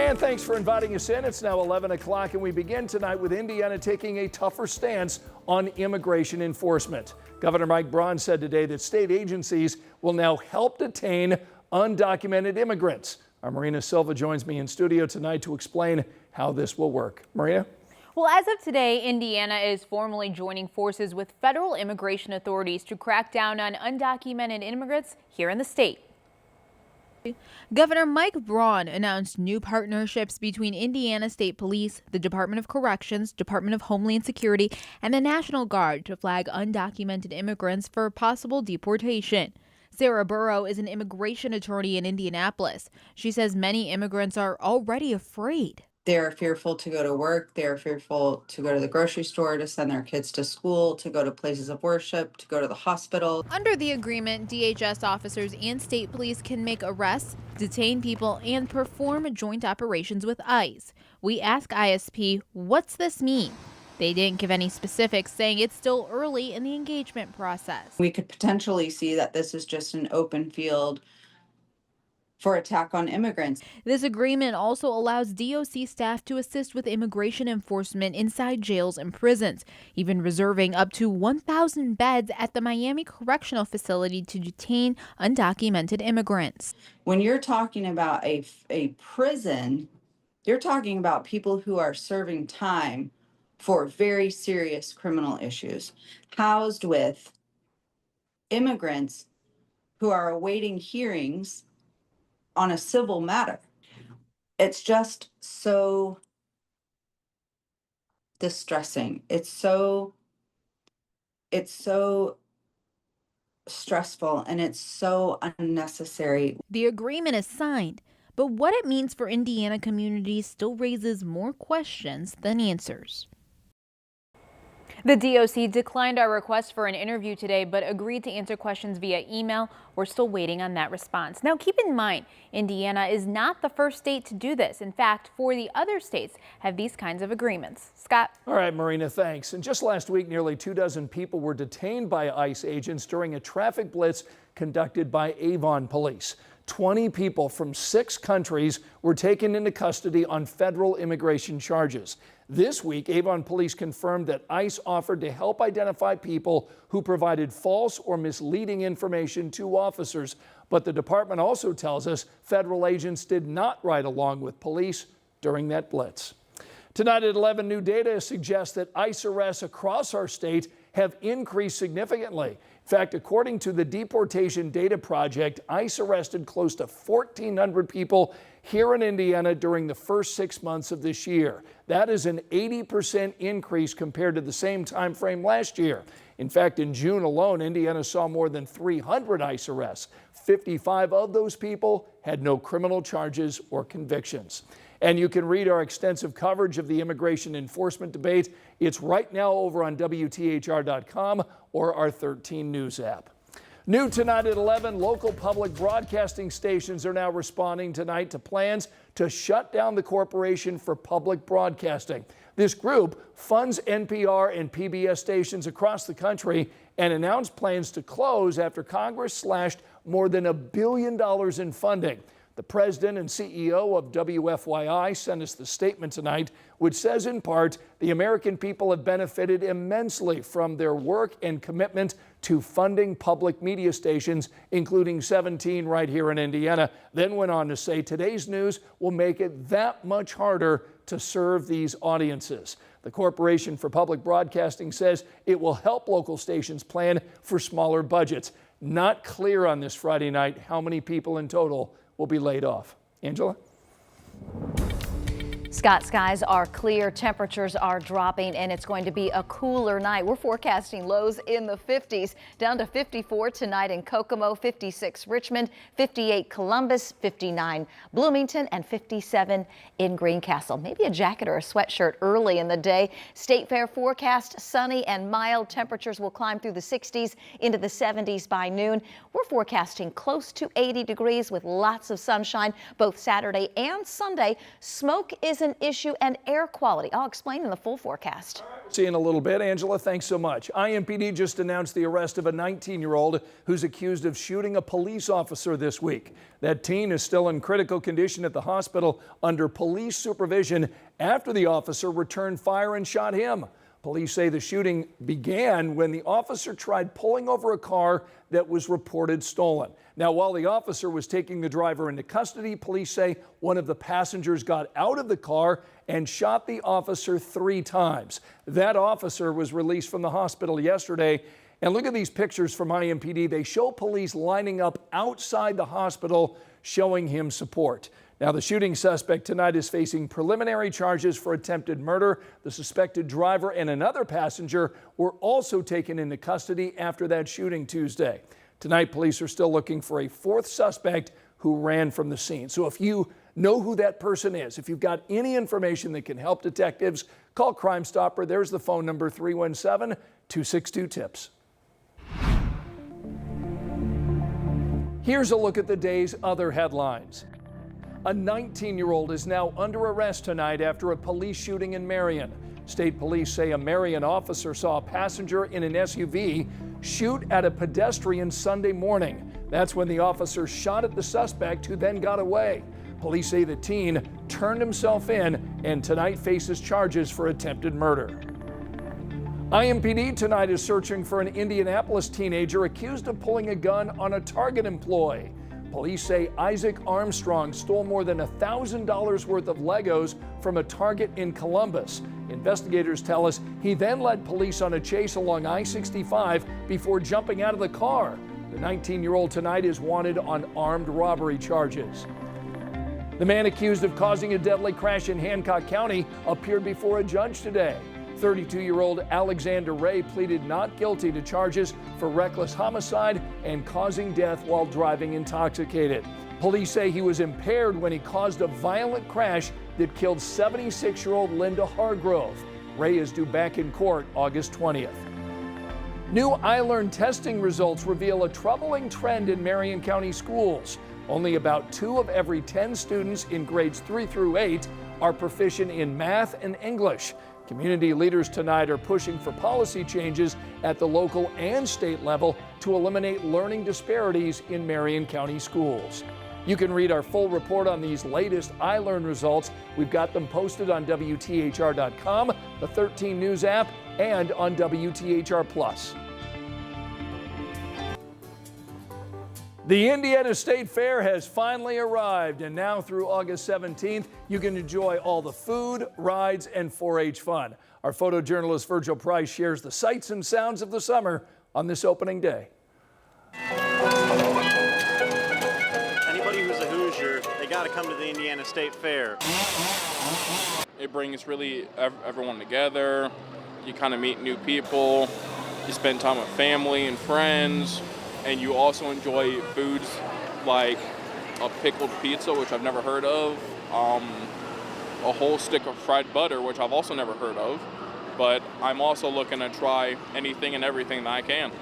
And thanks for inviting us in. It's now 11 o'clock and we begin tonight with Indiana taking a tougher stance on immigration enforcement. Governor Mike Braun said today that state agencies will now help detain undocumented immigrants. Our Marina Silva joins me in studio tonight to explain how this will work. Marina? Well, as of today, Indiana is formally joining forces with federal immigration authorities to crack down on undocumented immigrants here in the state. Governor Mike Braun announced new partnerships between Indiana State Police, the Department of Corrections, Department of Homeland Security, and the National Guard to flag undocumented immigrants for possible deportation. Sarah Burrow is an immigration attorney in Indianapolis. She says many immigrants are already afraid. They're fearful to go to work. They're fearful to go to the grocery store, to send their kids to school, to go to places of worship, to go to the hospital. Under the agreement, DHS officers and state police can make arrests, detain people, and perform joint operations with ICE. We ask ISP, what's this mean? They didn't give any specifics, saying it's still early in the engagement process. We could potentially see that this is just an open field for attack on immigrants. This agreement also allows DOC staff to assist with immigration enforcement inside jails and prisons, even reserving up to 1,000 beds at the Miami Correctional Facility to detain undocumented immigrants. When you're talking about a prison, you're talking about people who are serving time for very serious criminal issues, housed with immigrants who are awaiting hearings on a civil matter. It's just so distressing. It's so stressful, and it's so unnecessary. The agreement is signed, but what it means for Indiana communities still raises more questions than answers. The DOC declined our request for an interview today, but agreed to answer questions via email. We're still waiting on that response. Now, keep in mind, Indiana is not the first state to do this. In fact, 4 of the other states have these kinds of agreements. Scott? All right, Marina, thanks. And just last week, nearly 24 people were detained by ICE agents during a traffic blitz conducted by Avon Police. 20 people from 6 countries were taken into custody on federal immigration charges. This week, Avon Police confirmed that ICE offered to help identify people who provided false or misleading information to officers. But the department also tells us federal agents did not ride along with police during that blitz. Tonight at 11, new data suggests that ICE arrests across our state have increased significantly. In fact, according to the Deportation Data Project, ICE arrested close to 1,400 people here in Indiana during the first 6 months of this year. That is an 80% increase compared to the same time frame last year. In fact, in June alone, Indiana saw more than 300 ICE arrests. 55 of those people had no criminal charges or convictions. And you can read our extensive coverage of the immigration enforcement debate. It's right now over on WTHR.com or our 13 News app. New tonight at 11, local public broadcasting stations are now responding tonight to plans to shut down the Corporation for Public Broadcasting. This group funds NPR and PBS stations across the country and announced plans to close after Congress slashed more than $1 billion in funding. The president and CEO of WFYI sent us the statement tonight, which says in part, the American people have benefited immensely from their work and commitment to funding public media stations, including 17 right here in Indiana. Then went on to say today's news will make it that much harder to serve these audiences. The Corporation for Public Broadcasting says it will help local stations plan for smaller budgets. Not clear on this Friday night how many people in total will be laid off. Angela? Scott, skies are clear, temperatures are dropping, and it's going to be a cooler night. We're forecasting lows in the 50s, down to 54 tonight in Kokomo, 56 Richmond, 58 Columbus, 59 Bloomington, and 57 in Greencastle. Maybe a jacket or a sweatshirt early in the day. State Fair forecast, sunny and mild. Temperatures will climb through the 60s into the 70s by noon. We're forecasting close to 80 degrees with lots of sunshine both Saturday and Sunday. Smoke isn't an issue and air quality. I'll explain in the full forecast. See you in a little bit. Angela, thanks so much. IMPD just announced the arrest of a 19-year-old who's accused of shooting a police officer this week. That teen is still in critical condition at the hospital under police supervision after the officer returned fire and shot him. Police say the shooting began when the officer tried pulling over a car that was reported stolen. Now, while the officer was taking the driver into custody, police say one of the passengers got out of the car and shot the officer 3 times. That officer was released from the hospital yesterday. And look at these pictures from IMPD. They show police lining up outside the hospital, showing him support. Now, the shooting suspect tonight is facing preliminary charges for attempted murder. The suspected driver and another passenger were also taken into custody after that shooting Tuesday. Tonight, police are still looking for a 4th suspect who ran from the scene. So if you know who that person is, if you've got any information that can help detectives, call Crime Stopper. There's the phone number, 317-262-TIPS. Here's a look at the day's other headlines. A 19-year-old is now under arrest tonight after a police shooting in Marion. State police say a Marion officer saw a passenger in an SUV shoot at a pedestrian Sunday morning. That's when the officer shot at the suspect, who then got away. Police say the teen turned himself in and tonight faces charges for attempted murder. IMPD tonight is searching for an Indianapolis teenager accused of pulling a gun on a Target employee. Police say Isaac Armstrong stole more than $1,000 worth of Legos from a Target in Columbus. Investigators tell us he then led police on a chase along I-65 before jumping out of the car. The 19-year-old tonight is wanted on armed robbery charges. The man accused of causing a deadly crash in Hancock County appeared before a judge today. 32-year-old Alexander Ray pleaded not guilty to charges for reckless homicide and causing death while driving intoxicated. Police say he was impaired when he caused a violent crash that killed 76-year-old Linda Hargrove. Ray is due back in court August 20th. New iLearn testing results reveal a troubling trend in Marion County schools. Only about 2 of every 10 students in grades 3 through 8 are proficient in math and English. Community leaders tonight are pushing for policy changes at the local and state level to eliminate learning disparities in Marion County schools. You can read our full report on these latest iLearn results. We've got them posted on WTHR.com, the 13 News app, and on WTHR Plus. The Indiana State Fair has finally arrived, and now through August 17th, you can enjoy all the food, rides, and 4-H fun. Our photojournalist Virgil Price shares the sights and sounds of the summer on this opening day. Anybody who's a Hoosier, they got to come to the Indiana State Fair. It brings really everyone together. You kind of meet new people. You spend time with family and friends. And you also enjoy foods like a pickled pizza, which I've never heard of, a whole stick of fried butter, which I've also never heard of, but I'm also looking to try anything and everything that I can.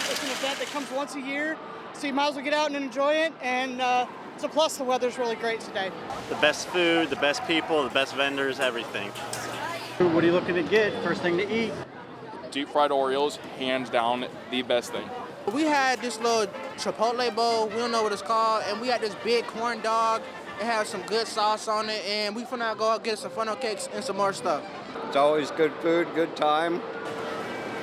It's an event that comes once a year, so you might as well get out and enjoy it, and it's a plus the weather's really great today. The best food, the best people, the best vendors, everything. What are you looking to get? First thing to eat? Deep fried Oreos, hands down the best thing. We had this little Chipotle bowl, we don't know what it's called, and we had this big corn dog. It has some good sauce on it, and we finna go out get some funnel cakes and some more stuff. It's always good food, good time.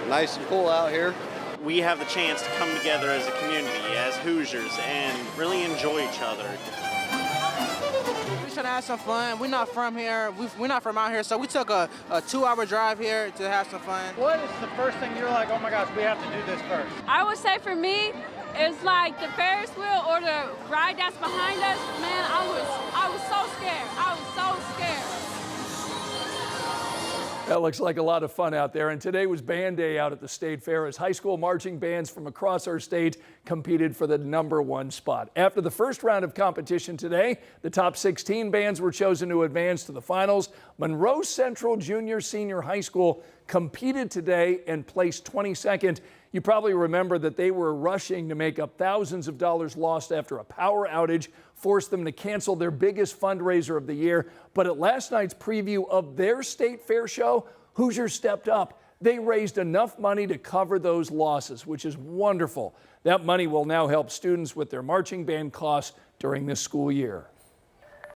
Nice and cool out here. We have the chance to come together as a community, as Hoosiers, and really enjoy each other. We should have some fun. We're not from here. We're not from out here, so we took a 2-hour drive here to have some fun. What is the first thing you're like, oh my gosh, we have to do this first? I would say for me, it's like the Ferris wheel or the ride that's behind us. Man, I was so scared. I was so scared. That looks like a lot of fun out there. And today was band day out at the State Fair as high school marching bands from across our state competed for the #1 spot. After the first round of competition today, the top 16 bands were chosen to advance to the finals. Monroe Central Junior Senior High School competed today and placed 22nd. You probably remember that they were rushing to make up thousands of dollars lost after a power outage forced them to cancel their biggest fundraiser of the year. But at last night's preview of their state fair show, Hoosiers stepped up. They raised enough money to cover those losses, which is wonderful. That money will now help students with their marching band costs during this school year.